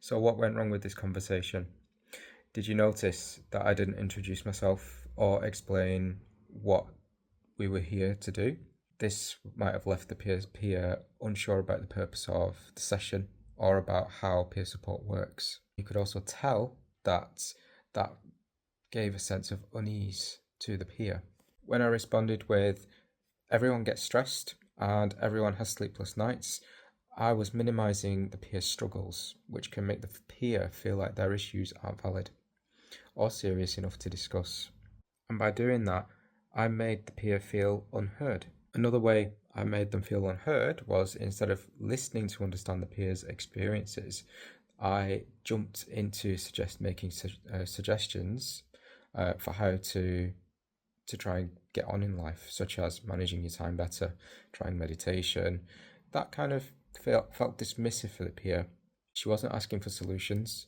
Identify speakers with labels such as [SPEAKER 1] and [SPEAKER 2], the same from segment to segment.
[SPEAKER 1] So what went wrong with this conversation? Did you notice that I didn't introduce myself or explain what we were here to do? This might have left the peer unsure about the purpose of the session or about how peer support works. You could also tell that that gave a sense of unease to the peer. When I responded with, everyone gets stressed and everyone has sleepless nights, I was minimizing the peer's struggles, which can make the peer feel like their issues aren't valid or serious enough to discuss. And by doing that, I made the peer feel unheard. Another way I made them feel unheard was, instead of listening to understand the peer's experiences, I jumped into making suggestions for how to try and get on in life, such as managing your time better, trying meditation. That kind of felt dismissive for the peer. She wasn't asking for solutions,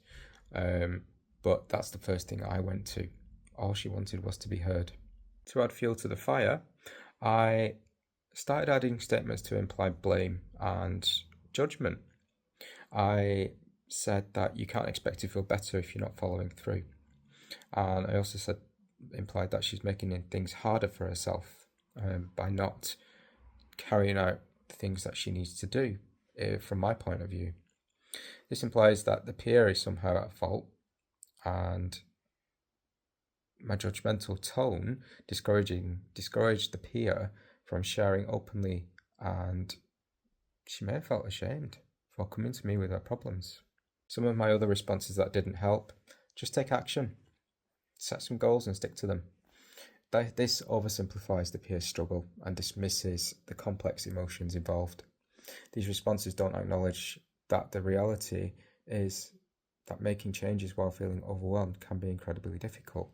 [SPEAKER 1] but that's the first thing I went to. All she wanted was to be heard. To add fuel to the fire, I started adding statements to imply blame and judgment. I said that you can't expect to feel better if you're not following through. And I also implied that she's making things harder for herself by not carrying out the things that she needs to do, from my point of view. This implies that the peer is somehow at fault, and my judgmental tone discouraged the peer from sharing openly, and she may have felt ashamed for coming to me with her problems. Some of my other responses that didn't help: just take action, set some goals and stick to them. This oversimplifies the peer struggle and dismisses the complex emotions involved. These responses don't acknowledge that the reality is that making changes while feeling overwhelmed can be incredibly difficult.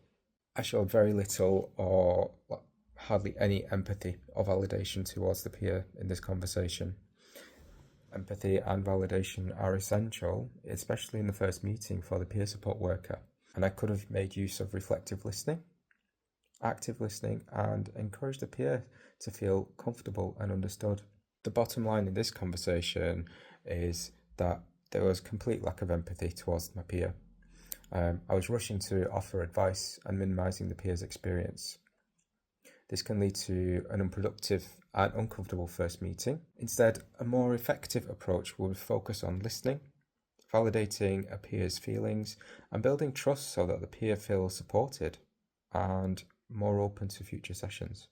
[SPEAKER 1] I showed very little or hardly any empathy or validation towards the peer in this conversation. Empathy and validation are essential, especially in the first meeting, for the peer support worker. And I could have made use of reflective listening, active listening, and encouraged the peer to feel comfortable and understood. The bottom line in this conversation is that there was complete lack of empathy towards my peer. I was rushing to offer advice and minimizing the peer's experience. This can lead to an unproductive and uncomfortable first meeting. Instead, a more effective approach will focus on listening, validating a peer's feelings, and building trust so that the peer feels supported and more open to future sessions.